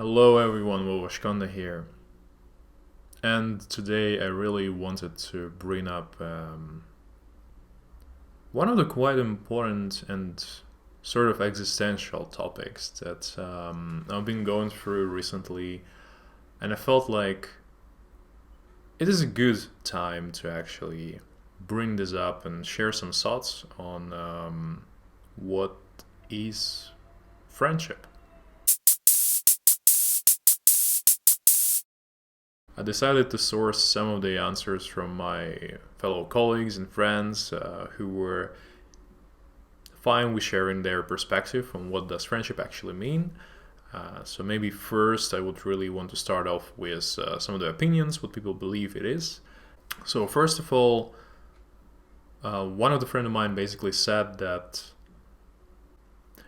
Hello everyone, Washkanda here. And today I really wanted to bring up one of the quite important and sort of existential topics that I've been going through recently, and I felt like it is a good time to actually bring this up and share some thoughts on what is friendship. I decided to source some of the answers from my fellow colleagues and friends who were fine with sharing their perspective on what does friendship actually mean. So maybe first I would really want to start off with some of the opinions, what people believe it is. So first of all, one of the friend of mine basically said that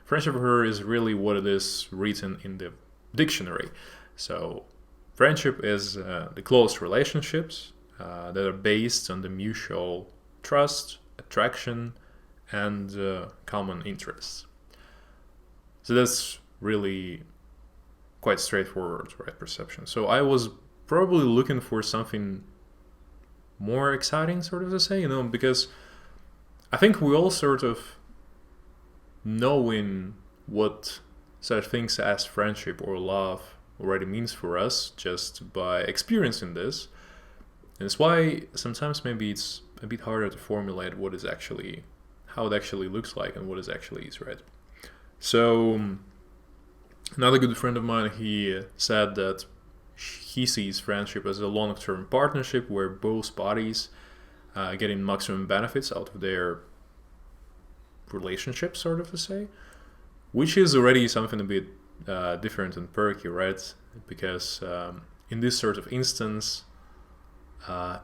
friendship for her is really what it is written in the dictionary. So friendship is the close relationships that are based on the mutual trust, attraction, and common interests. So that's really quite straightforward, right? Perception. So I was probably looking for something more exciting, sort of to say, because I think we all sort of knowing what such things as friendship or love already means for us just by experiencing this. And it's why sometimes maybe it's a bit harder to formulate what is actually, how it actually looks like and what it actually is, right? So another good friend of mine, he said that he sees friendship as a long-term partnership where both parties getting maximum benefits out of their relationship, sort of to say, which is already something a bit different and perky, right? Because in this sort of instance,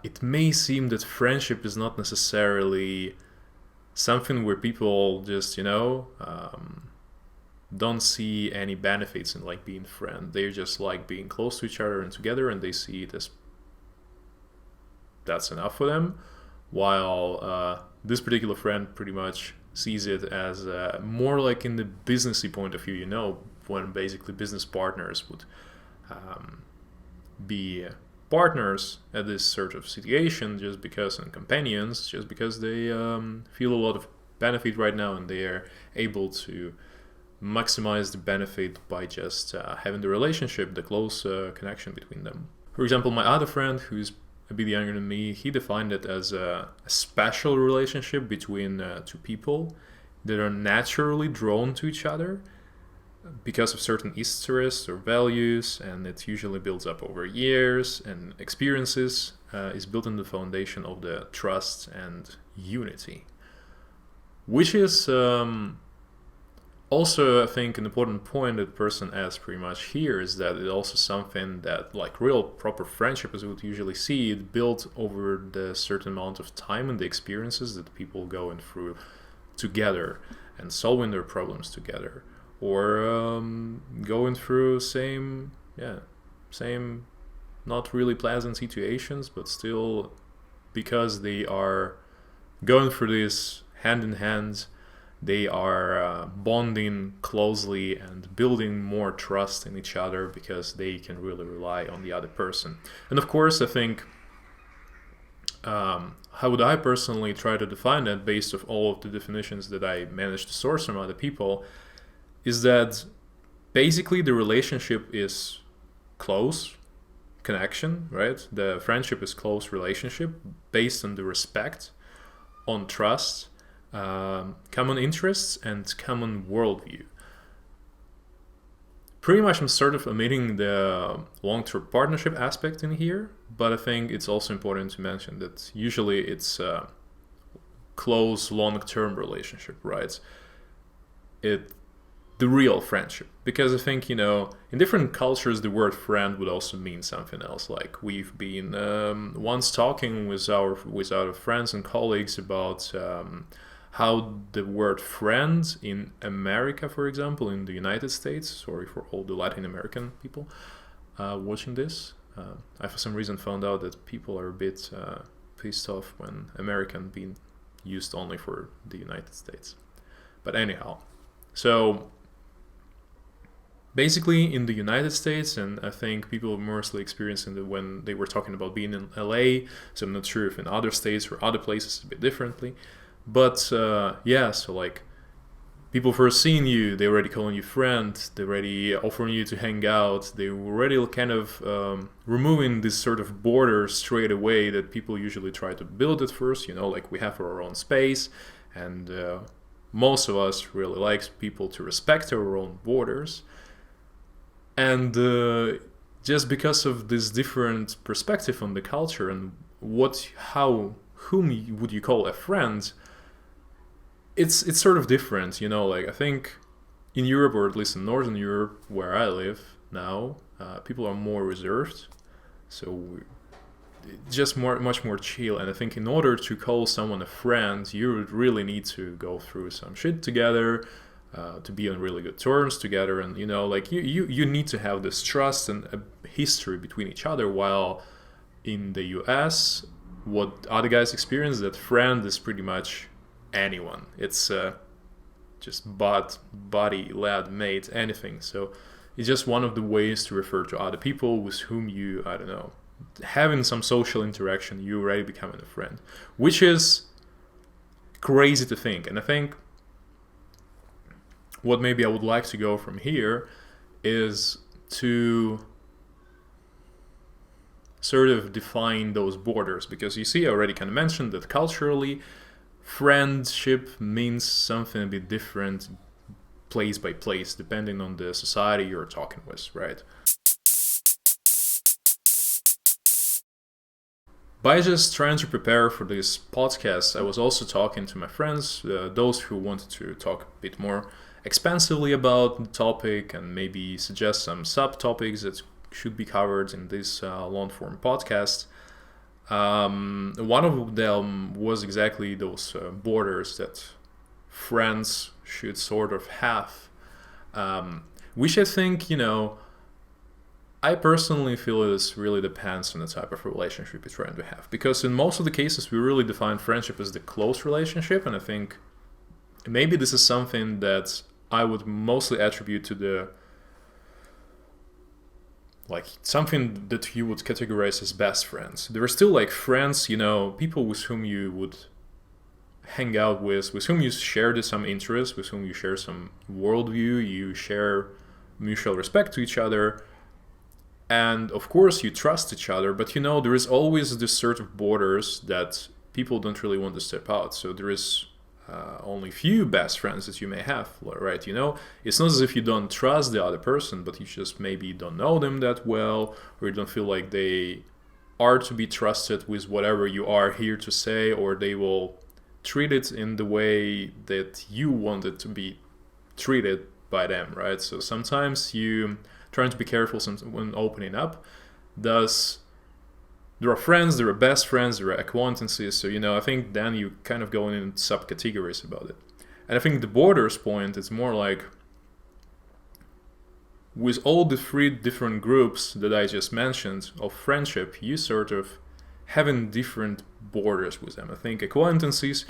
it may seem that friendship is not necessarily something where people just, don't see any benefits in like being friends. They just like being close to each other and together, and they see it as that's enough for them. While this particular friend pretty much sees it as more like in the businessy point of view, when basically business partners would be partners at this sort of situation just because, and companions, just because they feel a lot of benefit right now and they are able to maximize the benefit by just having the relationship, the close connection between them. For example, my other friend, who's a bit younger than me, he defined it as a special relationship between two people that are naturally drawn to each other because of certain interests or values, and it usually builds up over years and experiences, is built on the foundation of the trust and unity, which is also, I think, an important point that the person asks pretty much here is that it's also something that, like real proper friendship, as we would usually see, it built over the certain amount of time and the experiences that people going through together and solving their problems together, or going through same not really pleasant situations, but still because they are going through this hand in hand, they are bonding closely and building more trust in each other because they can really rely on the other person. And of course, I think how would I personally try to define that based off all of the definitions that I managed to source from other people is that basically the relationship is close connection, right? The friendship is close relationship based on the respect, on trust, common interests, and common worldview. Pretty much I'm sort of omitting the long-term partnership aspect in here, but I think it's also important to mention that usually it's a close long-term relationship, right? The real friendship, because I think in different cultures the word friend would also mean something else. Like we've been once talking with our friends and colleagues about how the word friend in America, for example, in the United States, sorry for all the Latin American people watching this, I for some reason found out that people are a bit pissed off when American being used only for the United States. But anyhow, so Basically, in the United States, and I think people mostly experiencing it when they were talking about being in LA, so I'm not sure if in other states or other places it's a bit differently. But yeah, so like people first seeing you, they already calling you friend, they already offering you to hang out, they already kind of removing this sort of border straight away that people usually try to build at first, like we have our own space, and most of us really likes people to respect our own borders. And just because of this different perspective on the culture and whom would you call a friend, it's sort of different, like I think in Europe, or at least in Northern Europe where I live now, people are more reserved, so just much more chill. And I think in order to call someone a friend, you would really need to go through some shit together, to be on really good terms together, and like you need to have this trust and a history between each other. While in the US, what other guys experience, that friend is pretty much anyone. It's just buddy, lad, mate, anything. So it's just one of the ways to refer to other people with whom you, I don't know, having some social interaction, you already becoming a friend, which is crazy to think. And I think what maybe I would like to go from here is to sort of define those borders, because you see, I already kind of mentioned that culturally, friendship means something a bit different place by place, depending on the society you're talking with, right? By just trying to prepare for this podcast, I was also talking to my friends, those who wanted to talk a bit more expansively about the topic and maybe suggest some subtopics that should be covered in this long-form podcast. One of them was exactly those borders that friends should sort of have, which I think, I personally feel this really depends on the type of relationship you're trying to have. Because in most of the cases, we really define friendship as the close relationship, and I think maybe this is something that I would mostly attribute to the like something that you would categorize as best friends. There are still like friends, people with whom you would hang out with whom you share some interests, with whom you share some worldview, you share mutual respect to each other, and of course you trust each other. But there is always this sort of borders that people don't really want to step out. So there is only few best friends that you may have, right? It's not as if you don't trust the other person, but you just maybe don't know them that well, or you don't feel like they are to be trusted with whatever you are here to say, or they will treat it in the way that you want it to be treated by them, right? So sometimes you trying to be careful when opening up. Thus, there are friends, there are best friends, there are acquaintances. So, I think then you kind of go in subcategories about it. And I think the borders point is more like, with all the three different groups that I just mentioned of friendship, you sort of having different borders with them. I think acquaintances,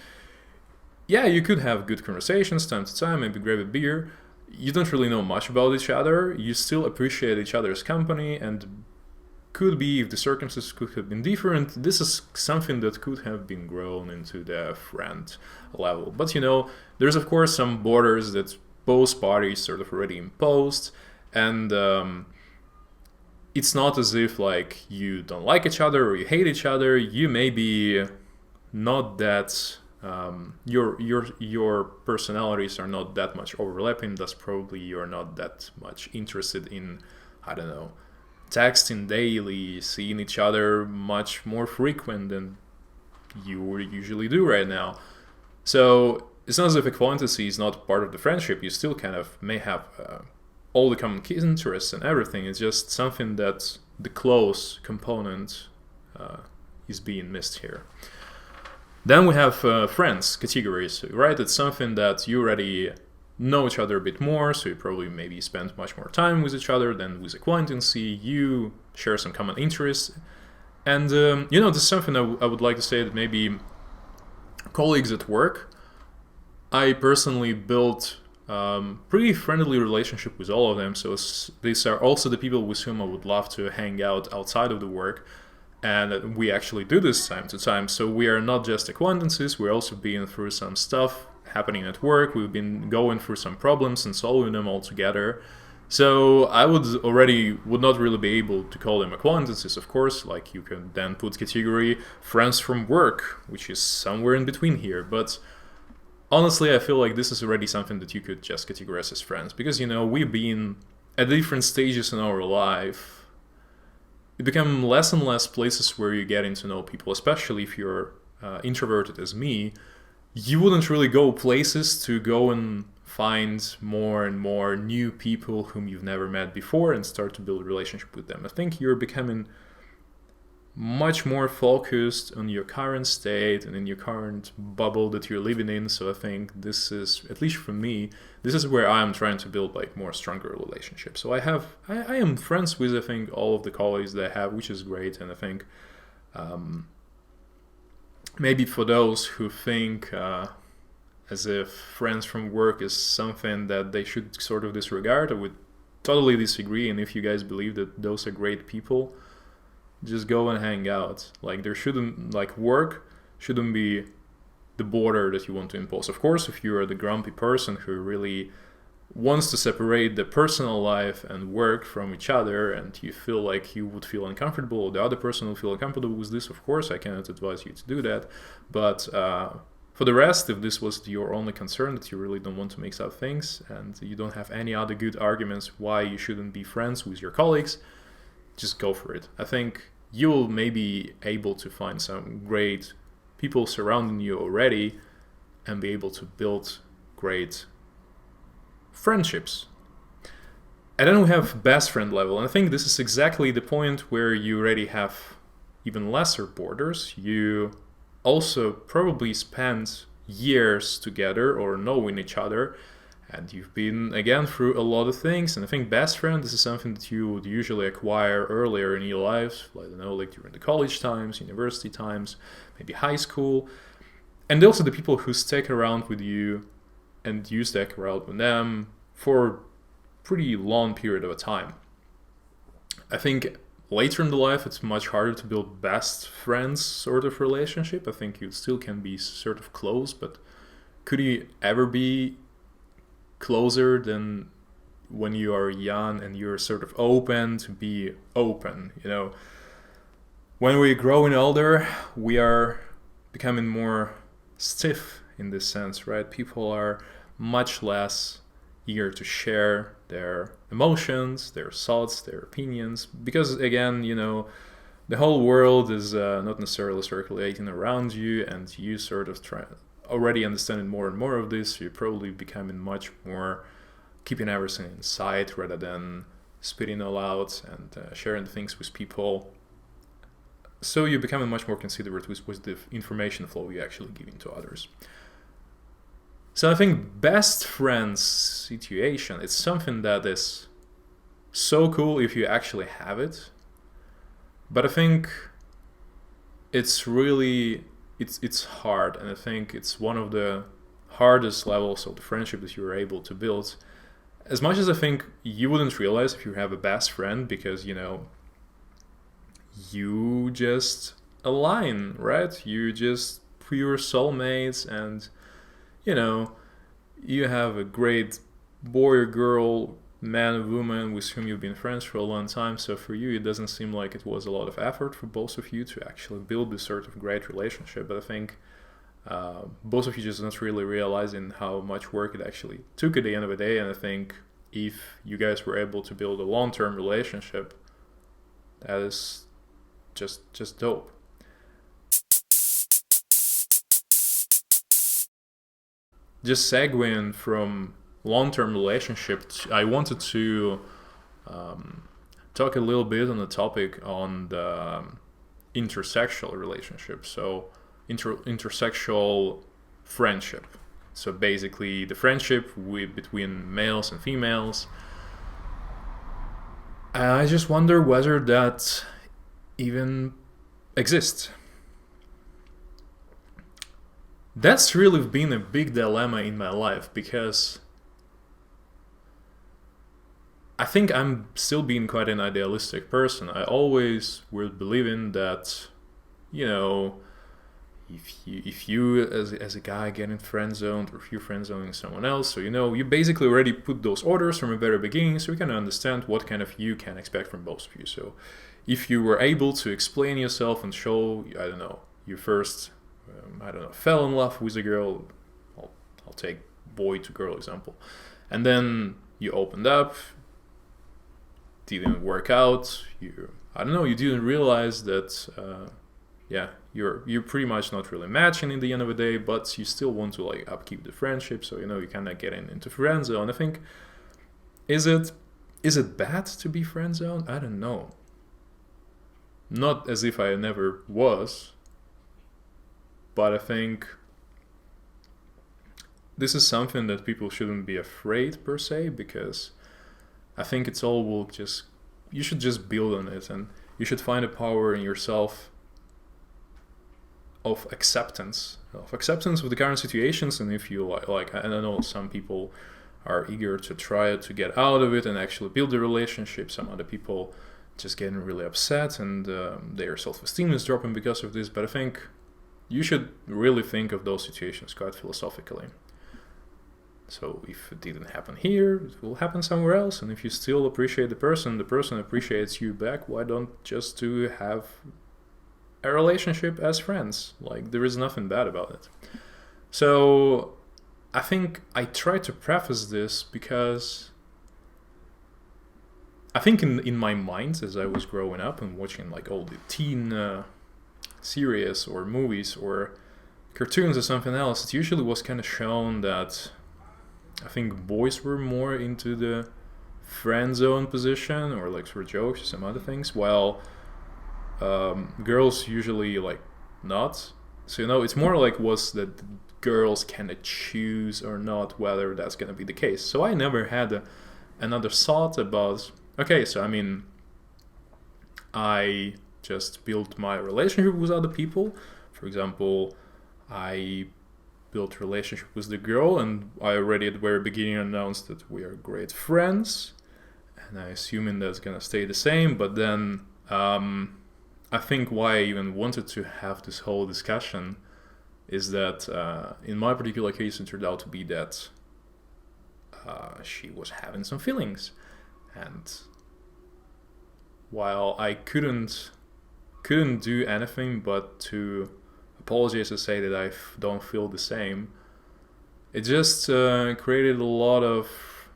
yeah, you could have good conversations time to time, maybe grab a beer. You don't really know much about each other. You still appreciate each other's company, and could be, if the circumstances could have been different, this is something that could have been grown into the friend level. But there's of course some borders that both parties sort of already imposed, and it's not as if like you don't like each other or you hate each other. You may be not that your personalities are not that much overlapping. Thus probably you're not that much interested in, I don't know, texting daily, seeing each other much more frequent than you would usually do right now. So it's not as if acquaintancy is not part of the friendship. You still kind of may have all the common interests and everything. It's just something that the close component is being missed here. Then we have friends categories, right? It's something that you already know each other a bit more, so you probably maybe spend much more time with each other than with acquaintancy. You share some common interests, and this is something I would like to say, that maybe colleagues at work, I personally built pretty friendly relationship with all of them. So these are also the people with whom I would love to hang out outside of the work. And we actually do this time to time. So we are not just acquaintances, we're also being through some stuff happening at work. We've been going through some problems and solving them all together. So I would not really be able to call them acquaintances, of course. Like, you can then put category friends from work, which is somewhere in between here. But honestly, I feel like this is already something that you could just categorize as friends, because, we've been at different stages in our life. It become less and less places where you're getting to know people, especially if you're introverted as me. You wouldn't really go places to go and find more and more new people whom you've never met before and start to build a relationship with them. I think you're becoming much more focused on your current state and in your current bubble that you're living in. So I think this is, at least for me, this is where I'm trying to build like more stronger relationships. So I am friends with, I think, all of the colleagues that I have, which is great. And I think maybe for those who think as if friends from work is something that they should sort of disregard, I would totally disagree. And if you guys believe that those are great people, just go and hang out. Like, work shouldn't be the border that you want to impose. Of course, if you're the grumpy person who really wants to separate the personal life and work from each other, and you feel like you would feel uncomfortable, or the other person will feel uncomfortable with this, of course, I cannot advise you to do that. But for the rest, if this was your only concern, that you really don't want to mix up things, and you don't have any other good arguments why you shouldn't be friends with your colleagues, just go for it. I think you'll maybe able to find some great people surrounding you already and be able to build great friendships. And then we have best friend level, and I think this is exactly the point where you already have even lesser borders. You also probably spent years together or knowing each other, and you've been, again, through a lot of things. And I think best friend, this is something that you would usually acquire earlier in your life, like, I don't know, like during the college times, university times, maybe high school. And also the people who stick around with you and you stick around with them for a pretty long period of a time. I think later in the life, it's much harder to build best friends sort of relationship. I think you still can be sort of close, but could you ever be closer than when you are young and you're sort of open to be open? When we're growing older, we are becoming more stiff in this sense, right? People are much less eager to share their emotions, their thoughts, their opinions, because, again, the whole world is not necessarily circulating around you, and you sort of already understanding more and more of this. You're probably becoming much more keeping everything inside rather than spitting all out and sharing things with people. So you're becoming much more considerate with the information flow you're actually giving to others. So I think best friends situation, it's something that is so cool if you actually have it. But I think it's really, it's hard, and I think it's one of the hardest levels of the friendship that you're able to build. As much as I think you wouldn't realize if you have a best friend, because, you just align, right? You just pure soulmates, and, you have a great boy or girl, man or woman with whom you've been friends for a long time. So for you, it doesn't seem like it was a lot of effort for both of you to actually build this sort of great relationship. But I think both of you just not really realizing how much work it actually took at the end of the day. And I think if you guys were able to build a long-term relationship, that is just dope. Just segueing from long-term relationship, I wanted to talk a little bit on the topic on the intersexual relationship. So intersexual friendship. So basically the friendship between males and females. I just wonder whether that even exists. That's really been a big dilemma in my life, because I think I'm still being quite an idealistic person. I always will believe in that, you know, if you as a guy getting friend zoned, or if you're friend zoning someone else, so you basically already put those orders from the very beginning, so you can understand what kind of you can expect from both of you. So if you were able to explain yourself and show, I don't know, you first, fell in love with a girl, I'll take boy to girl example, and then you opened up, didn't work out, you didn't realize that, you're pretty much not really matching in the end of the day, but you still want to like upkeep the friendship, so you kind of getting into friend zone. I think, is it bad to be friend zone? I don't know. Not as if I never was, but I think this is something that people shouldn't be afraid per se, because I think it's all you should just build on it, and you should find a power in yourself of acceptance of the current situations. And if you like I don't know, some people are eager to try to get out of it and actually build a relationship. Some other people just getting really upset, and their self-esteem is dropping because of this. But I think you should really think of those situations quite philosophically. So if it didn't happen here, it will happen somewhere else. And if you still appreciate the person appreciates you back, why don't just to have a relationship as friends? Like, there is nothing bad about it. So I think I try to preface this because I think in my mind, as I was growing up and watching like all the teen series or movies or cartoons or something else, it usually was kind of shown that I think boys were more into the friend zone position, or like for jokes or some other things, while girls usually like not. So it's more like was that girls kind of choose or not whether that's gonna be the case. So I never had another thought about, okay, so I mean, I just built my relationship with other people. For example, I built relationship with the girl, and I already at the very beginning announced that we are great friends, and I assuming that's gonna stay the same. But then I think why I even wanted to have this whole discussion is that in my particular case, it turned out to be that she was having some feelings, and while I couldn't do anything but to apologize to say that I don't feel the same, it just created a lot of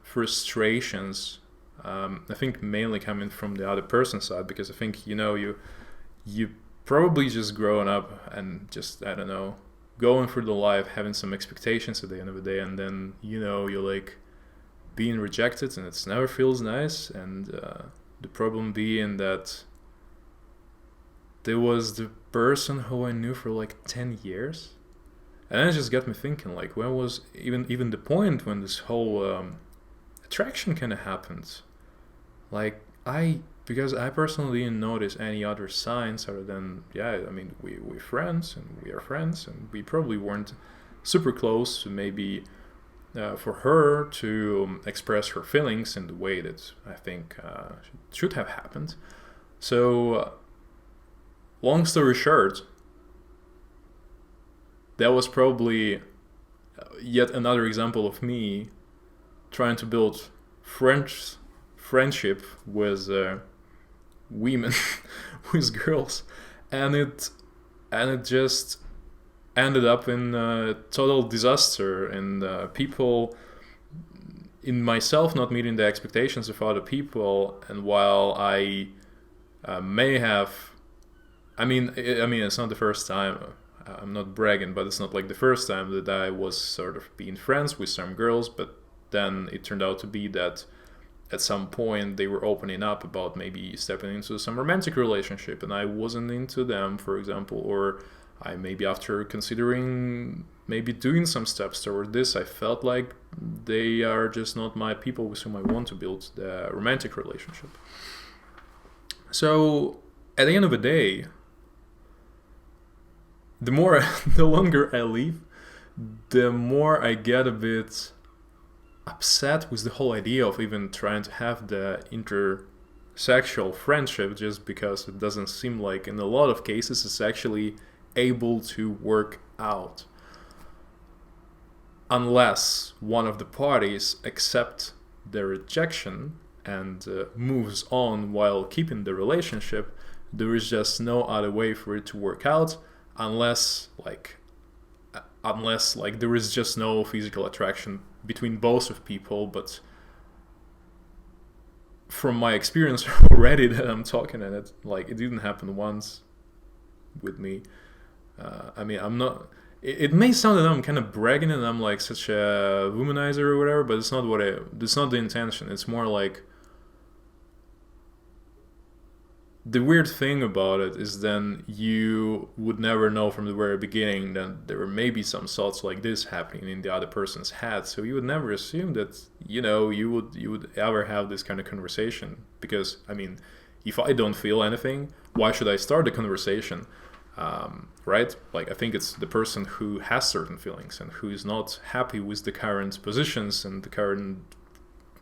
frustrations. I think mainly coming from the other person's side, because I think you probably just growing up and just, I don't know, going through the life having some expectations at the end of the day, and then you're like being rejected, and it never feels nice. And the problem being that there was the person who I knew for like 10 years, and it just got me thinking, like, when was even the point when this whole attraction kind of happened? Like, because I personally didn't notice any other signs other than, we're friends, and we are friends, and we probably weren't super close to maybe for her to express her feelings in the way that I think should have happened. So long story short, that was probably yet another example of me trying to build friendship with women, with girls, and it just ended up in a total disaster, and people, in myself, not meeting the expectations of other people. And while I may have, I mean, it's not the first time. I'm not bragging, but it's not like the first time that I was sort of being friends with some girls. But then it turned out to be that at some point they were opening up about maybe stepping into some romantic relationship, and I wasn't into them, for example, or I maybe, after considering maybe doing some steps toward this, I felt like they are just not my people with whom I want to build the romantic relationship. So at the end of the day, the longer I live, the more I get a bit upset with the whole idea of even trying to have the intersexual friendship, just because it doesn't seem like in a lot of cases it's actually able to work out unless one of the parties accepts the rejection and moves on while keeping the relationship. There is just no other way for it to work out unless there is just no physical attraction between both of people. But from my experience already that I'm talking, and it didn't happen once with me. I'm not. It may sound that I'm kind of bragging and I'm like such a womanizer or whatever, but it's not it's not the intention. It's more like, the weird thing about it is then you would never know from the very beginning that there may be some thoughts like this happening in the other person's head. So you would never assume that, you would ever have this kind of conversation. Because, if I don't feel anything, why should I start the conversation? Right? I think it's the person who has certain feelings and who is not happy with the current positions and the current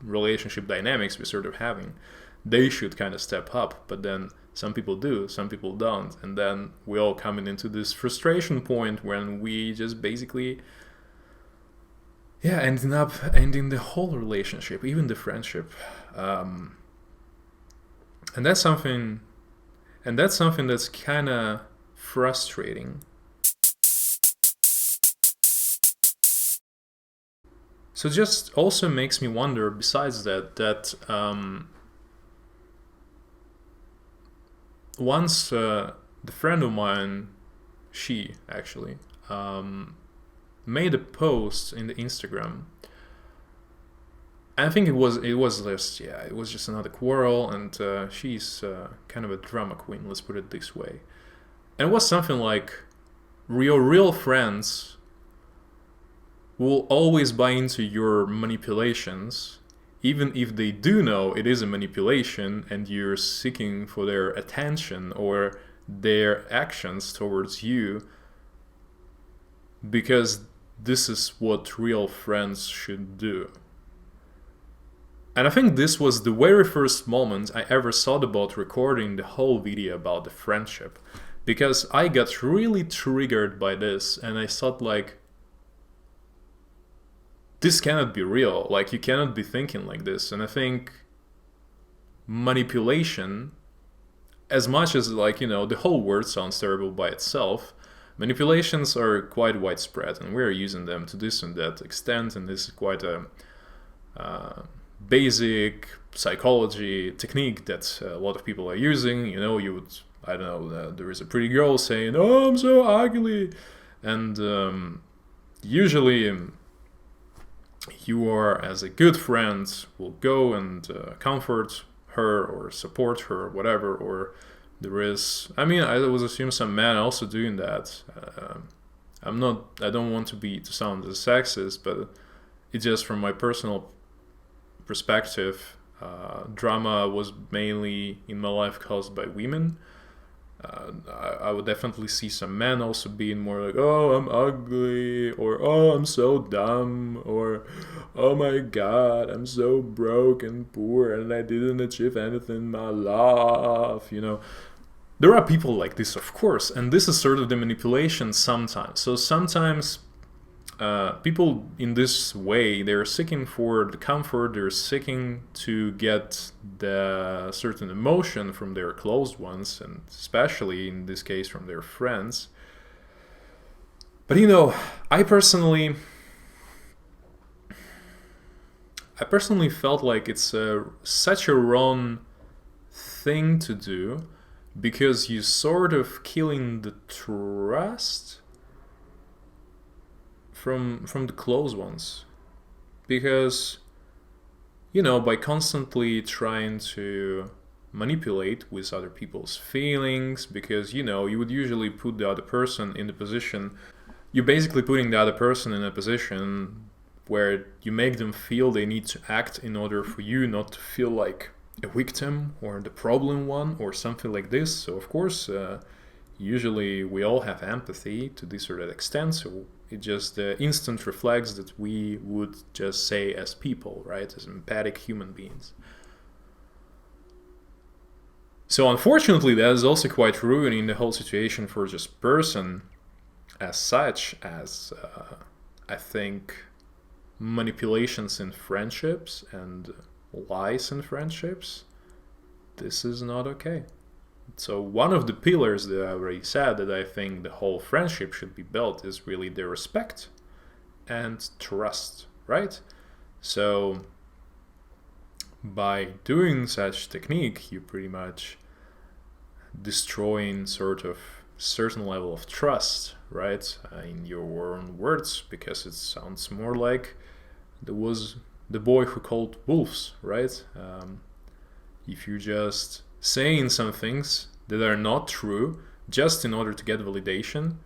relationship dynamics we're sort of having. They should kind of step up, but then some people do, some people don't, and then we all coming into this frustration point when we just basically ending up ending the whole relationship, even the friendship. And that's something that's kind of frustrating. So just also makes me wonder, besides that once the friend of mine, she actually made a post in the Instagram. I think it was just another quarrel, and she's kind of a drama queen, let's put it this way. And it was something like, real friends will always buy into your manipulations, even if they do know it is a manipulation and you're seeking for their attention or their actions towards you, because this is what real friends should do. And I think this was the very first moment I ever thought about recording the whole video about the friendship, because I got really triggered by this, and I thought this cannot be real. You cannot be thinking like this. And I think manipulation, as much as the whole word sounds terrible by itself, manipulations are quite widespread, and we're using them to this and that extent, and this is quite a basic psychology technique that a lot of people are using. There is a pretty girl saying, "Oh, I'm so ugly," and usually you are, as a good friend, will go and comfort her or support her or whatever. Or there is, I would assume some men also doing that. I don't want to sound as sexist, but it's just from my personal perspective. Drama was mainly in my life caused by women. I would definitely see some men also being more like, "Oh, I'm ugly," or "Oh, I'm so dumb," or "Oh my god, I'm so broke and poor and I didn't achieve anything in my life." There are people like this, of course, and this is sort of the manipulation sometimes. So sometimes people in this way, they're seeking for the comfort, they're seeking to get the certain emotion from their closed ones, and especially in this case from their friends. But I personally felt like it's such a wrong thing to do, because you sort of killing the trust from the close ones. Because by constantly trying to manipulate with other people's feelings, because you would usually put the other person in the position, you're basically putting the other person in a position where you make them feel they need to act in order for you not to feel like a victim or the problem one or something like this. So of course usually we all have empathy to this or that extent, so It just instant reflects that we would just say as people, right? As empathic human beings. So unfortunately, that is also quite ruining the whole situation for just person as such, as I think manipulations in friendships and lies in friendships. This is not okay. So one of the pillars that I already said that I think the whole friendship should be built is really the respect and trust, right? So by doing such technique, you pretty much destroying sort of certain level of trust, right, in your own words, because it sounds more like there was the boy who called wolves, right? If you're just saying some things that are not true just in order to get validation,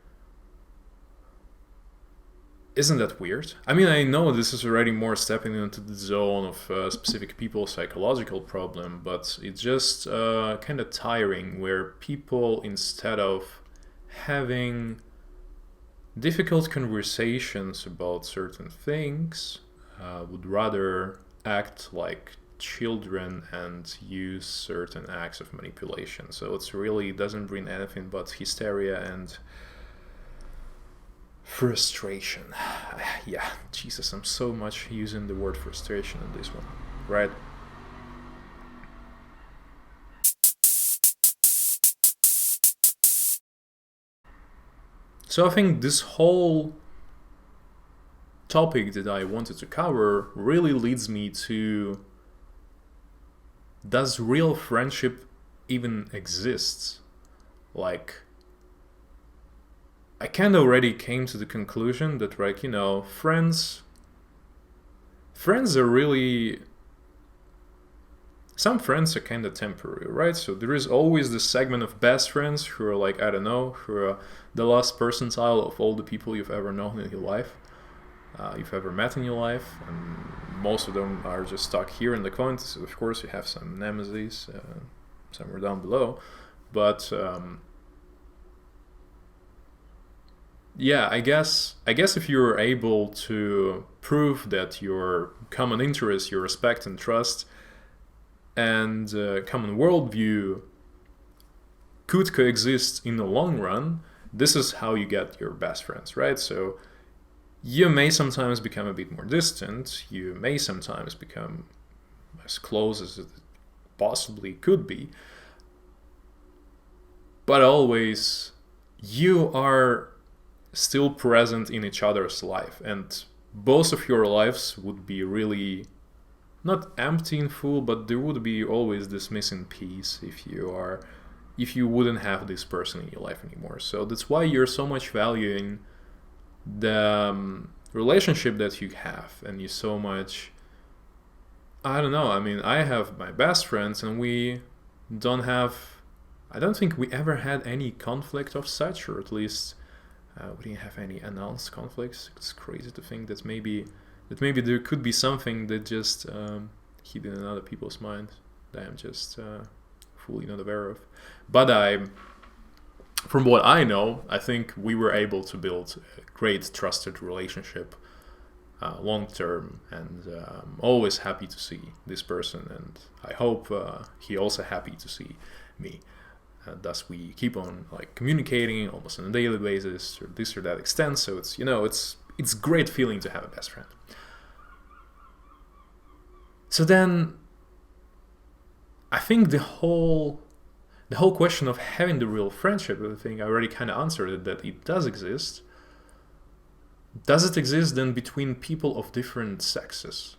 isn't that weird? I mean, I know this is already more stepping into the zone of specific people's psychological problem, but it's just kind of tiring where people, instead of having difficult conversations about certain things, would rather act like children and use certain acts of manipulation. So it's really doesn't bring anything but hysteria and frustration. Yeah, Jesus, I'm so much using the word frustration in this one, right? So I think this whole topic that I wanted to cover really leads me to, does real friendship even exist? Like, I kind of already came to the conclusion that, like, you know, friends are really, some friends are kind of temporary, right? So there is always this segment of best friends who are like, I don't know, who are the last percentile of all the people you've ever known in your life, you've ever met in your life, and most of them are just stuck here in the comments. So of course you have some nemesis somewhere down below, but yeah, I guess if you're able to prove that your common interests, your respect and trust, and common worldview could coexist in the long run, this is how you get your best friends, right? So you may sometimes become a bit more distant, you may sometimes become as close as it possibly could be, but always you are still present in each other's life, and both of your lives would be really not empty and full, but there would be always this missing piece if you wouldn't have this person in your life anymore. So that's why you're so much valuing the relationship that you have, and you so much, I don't know, I mean, I have my best friends and I don't think we ever had any conflict of such, or at least we didn't have any announced conflicts. It's crazy to think that maybe there could be something that just hidden in other people's minds that I'm just fully not aware of. But from what I know, I think we were able to build a great trusted relationship long term, and I'm always happy to see this person, and I hope he also happy to see me. Thus we keep on like communicating almost on a daily basis to this or that extent. So it's, you know, it's great feeling to have a best friend. So then I think the whole question of having the real friendship, I think I already kind of answered it, that it does exist. Does it exist then between people of different sexes?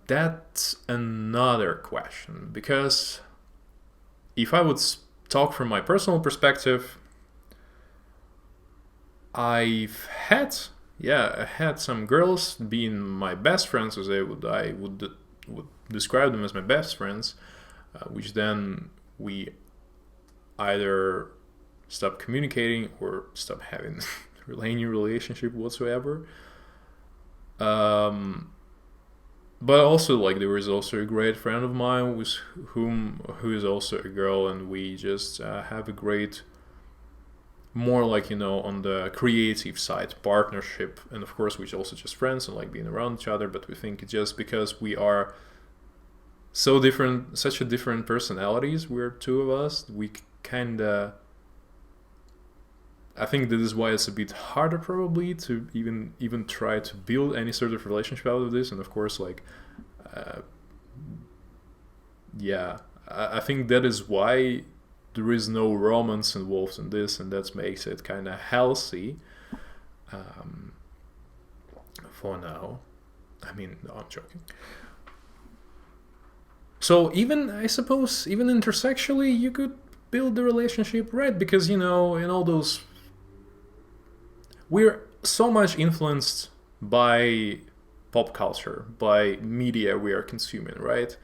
That's another question, because if I would talk from my personal perspective, I had some girls being my best friends, as I would describe them as my best friends, which then we either stop communicating or stop having any relationship whatsoever. But also, like, there was also a great friend of mine who is also a girl, and we just have a great more like, on the creative side, partnership, and of course we're also just friends and like being around each other, but we think it's just because we are so different, such a different personalities, we're two of us, we kinda, I think that is why it's a bit harder probably to even try to build any sort of relationship out of this. And of course, like, yeah, I think that is why there is no romance involved in this, and that makes it kind of healthy for now. I mean, no, I'm joking. So even, I suppose, even intersexually, you could build the relationship, right? Because, in all those, we're so much influenced by pop culture, by media we are consuming, right?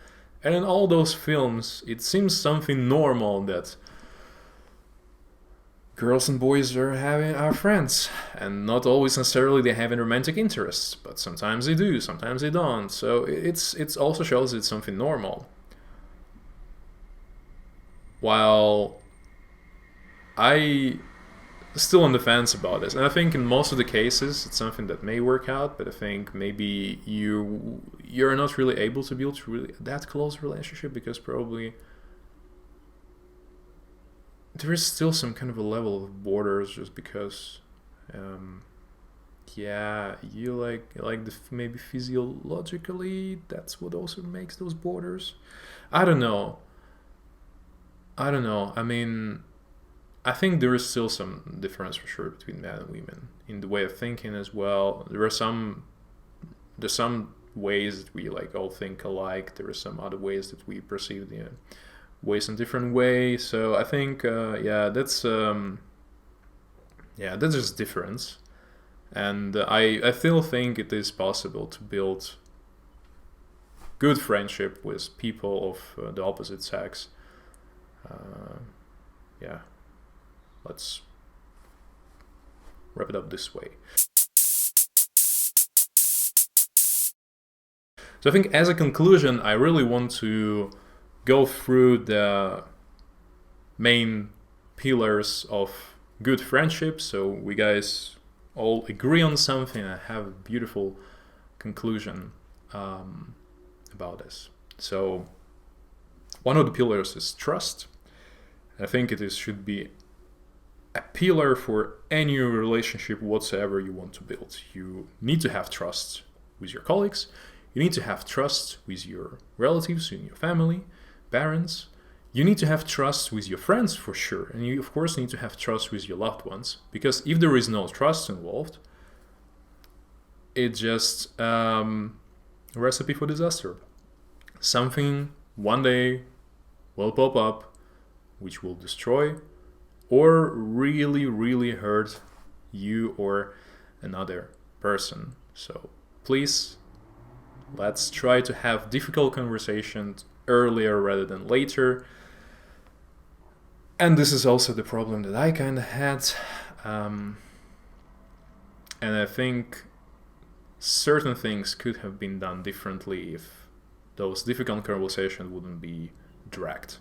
And in all those films, it seems something normal that girls and boys are friends, and not always necessarily they have romantic interests, but sometimes they do, sometimes they don't. So it's also shows it's something normal. While I still on the fence about this, and I think in most of the cases it's something that may work out, but I think maybe you're not really able to build really that close relationship because probably there is still some kind of a level of borders, just because you like maybe physiologically that's what also makes those borders. I don't know. I mean, I think there is still some difference for sure between men and women in the way of thinking as well. There's some ways that we like all think alike. There are some other ways that we perceive the ways in different ways. So I think that's just difference, and I still think it is possible to build good friendship with people of the opposite sex. Let's wrap it up this way. So I think as a conclusion, I really want to go through the main pillars of good friendship, so we guys all agree on something and have a beautiful conclusion about this. So one of the pillars is trust. I think should be a pillar for any relationship whatsoever you want to build. You need to have trust with your colleagues. You need to have trust with your relatives, in your family, parents. You need to have trust with your friends for sure. And you, of course, need to have trust with your loved ones. Because if there is no trust involved, it's just a recipe for disaster. Something one day will pop up which will destroy or really, really hurt you or another person. So please, let's try to have difficult conversations earlier rather than later. And this is also the problem that I kind of had. And I think certain things could have been done differently if those difficult conversations wouldn't be dragged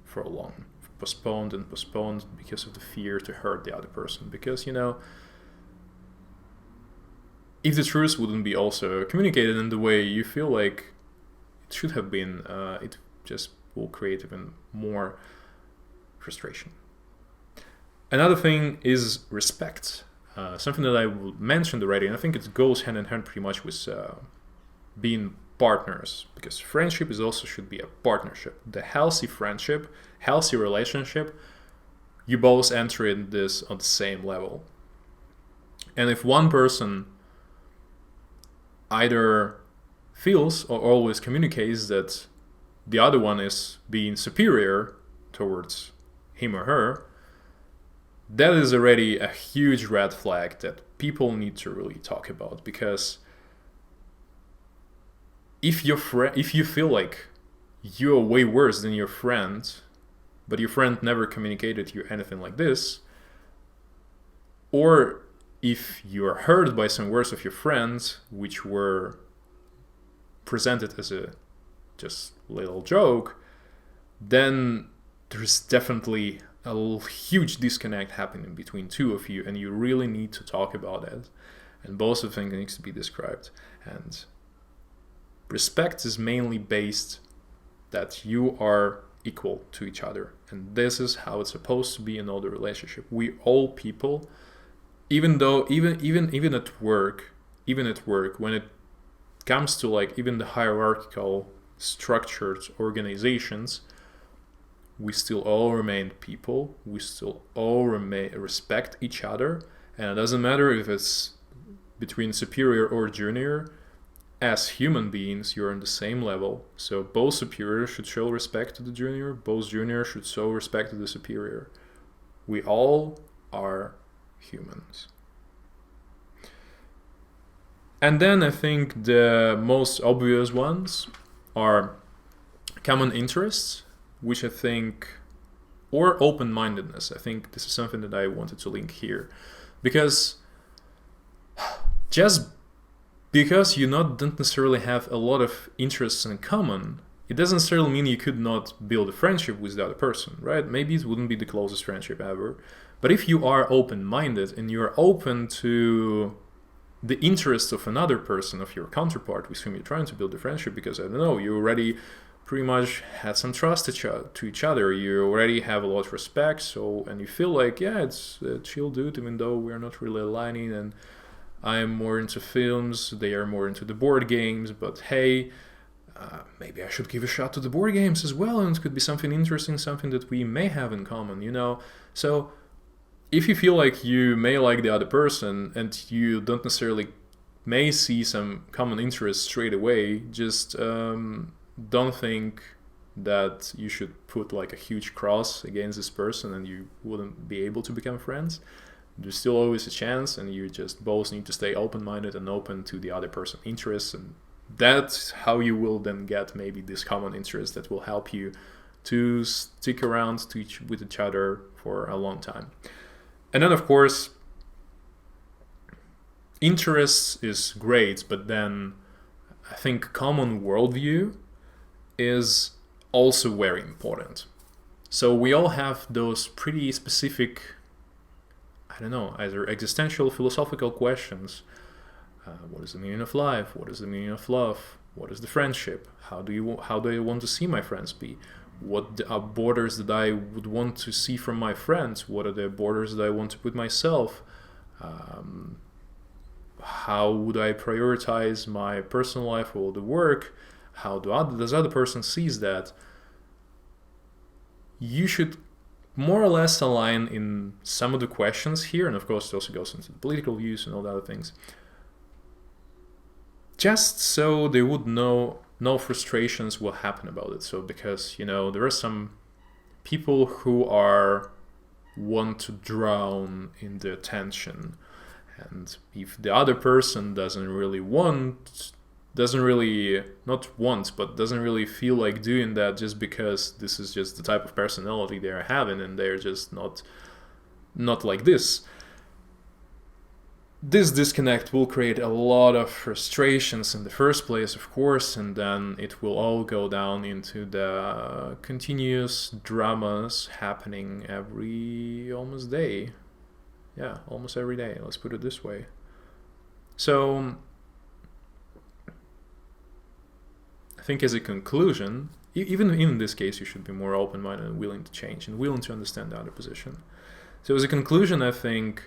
for long, postponed because of the fear to hurt the other person. Because, if the truth wouldn't be also communicated in the way you feel like it should have been, it just will create even more frustration. Another thing is respect. Something that I mentioned already, and I think it goes hand in hand pretty much with being partners, because friendship should be a partnership. The healthy friendship, healthy relationship, you both enter in this on the same level. And if one person either feels or always communicates that the other one is being superior towards him or her, that is already a huge red flag that people need to really talk about. Because if you feel like you're way worse than your friend, but your friend never communicated to you anything like this, or if you are hurt by some words of your friends which were presented as a just little joke, then there's definitely huge disconnect happening between two of you, and you really need to talk about it. And both of things needs to be described. And respect is mainly based that you are equal to each other, and this is how it's supposed to be in all the relationship. We all people, even at work, when it comes to like even the hierarchical structured organizations, we still all remain people. We still all respect each other, and it doesn't matter if it's between superior or junior. As human beings, you're on the same level. So both superiors should show respect to the junior, both juniors should show respect to the superior. We all are humans. And then I think the most obvious ones are common interests, which I think, or open-mindedness. I think this is something that I wanted to link here. Because just because you don't necessarily have a lot of interests in common, it doesn't necessarily mean you could not build a friendship with the other person, right? Maybe it wouldn't be the closest friendship ever. But if you are open-minded and you're open to the interests of another person, of your counterpart with whom you're trying to build a friendship, because, I don't know, you already pretty much had some trust to each other, you already have a lot of respect, so, and you feel like, yeah, it's a chill dude, even though we're not really aligning, and I am more into films, they are more into the board games, but hey, maybe I should give a shot to the board games as well, and it could be something interesting, something that we may have in common, you know? So if you feel like you may like the other person and you don't necessarily may see some common interests straight away, just don't think that you should put like a huge cross against this person and you wouldn't be able to become friends. There's still always a chance, and you just both need to stay open-minded and open to the other person's interests, and that's how you will then get maybe this common interest that will help you to stick around with each other for a long time. And then, of course, interests is great, but then I think common worldview is also very important. So we all have those pretty specific, I don't know, either existential, philosophical questions. What is the meaning of life? What is the meaning of love? What is the friendship? How do I want to see my friends be? What are borders that I would want to see from my friends? What are the borders that I want to put myself? How would I prioritize my personal life or the work? How does other person sees that? You should more or less align in some of the questions here, and of course it also goes into the political views and all the other things, just so they would know no frustrations will happen about it. So because, you know, there are some people who want to drown in the tension, and if the other person doesn't really feel like doing that, just because this is just the type of personality they're having and they're just not like this disconnect will create a lot of frustrations in the first place, of course, and then it will all go down into the continuous dramas happening almost every day, let's put it this way. So I think as a conclusion, even in this case, you should be more open-minded and willing to change and willing to understand the other position. So as a conclusion, I think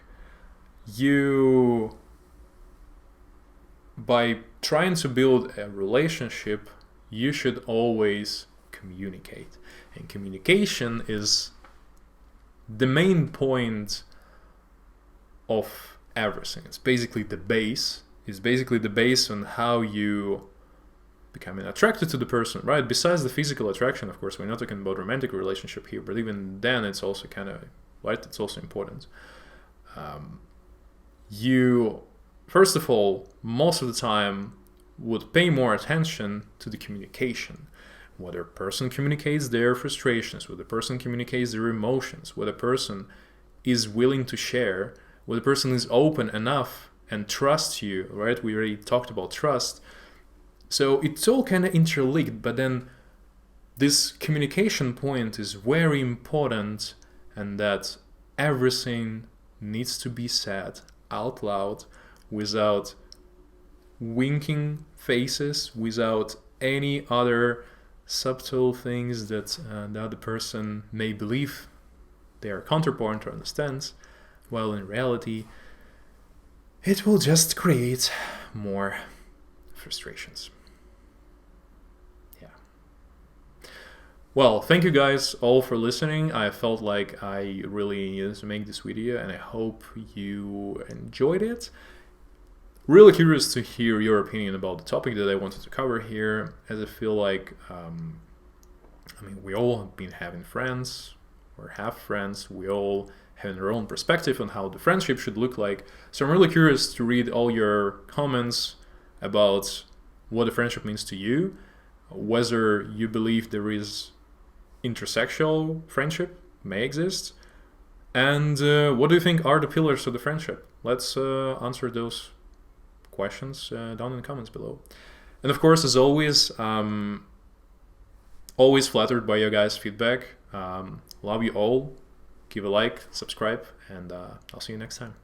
by trying to build a relationship, you should always communicate. And communication is the main point of everything. It's basically the base. It's basically the base on how you becoming attracted to the person, right? Besides the physical attraction, of course, we're not talking about romantic relationship here, but even then it's also kind of, right? It's also important. You, first of all, most of the time would pay more attention to the communication. Whether a person communicates their frustrations, whether a person communicates their emotions, whether a person is willing to share, whether a person is open enough and trusts you, right? We already talked about trust. So it's all kind of interlinked, but then this communication point is very important, and that everything needs to be said out loud without winking faces, without any other subtle things that the other person may believe they are counterpoint or understands, while in reality it will just create more frustrations. Yeah. Well, thank you guys all for listening. I felt like I really needed to make this video, and I hope you enjoyed it. Really curious to hear your opinion about the topic that I wanted to cover here, as I feel like, we all have been having friends, or have friends, we all have their own perspective on how the friendship should look like. So I'm really curious to read all your comments about what a friendship means to you, whether you believe there is intersexual friendship may exist, and what do you think are the pillars of the friendship? Let's answer those questions down in the comments below. And of course, as always, always flattered by your guys' feedback. Love you all. Give a like, subscribe, and I'll see you next time.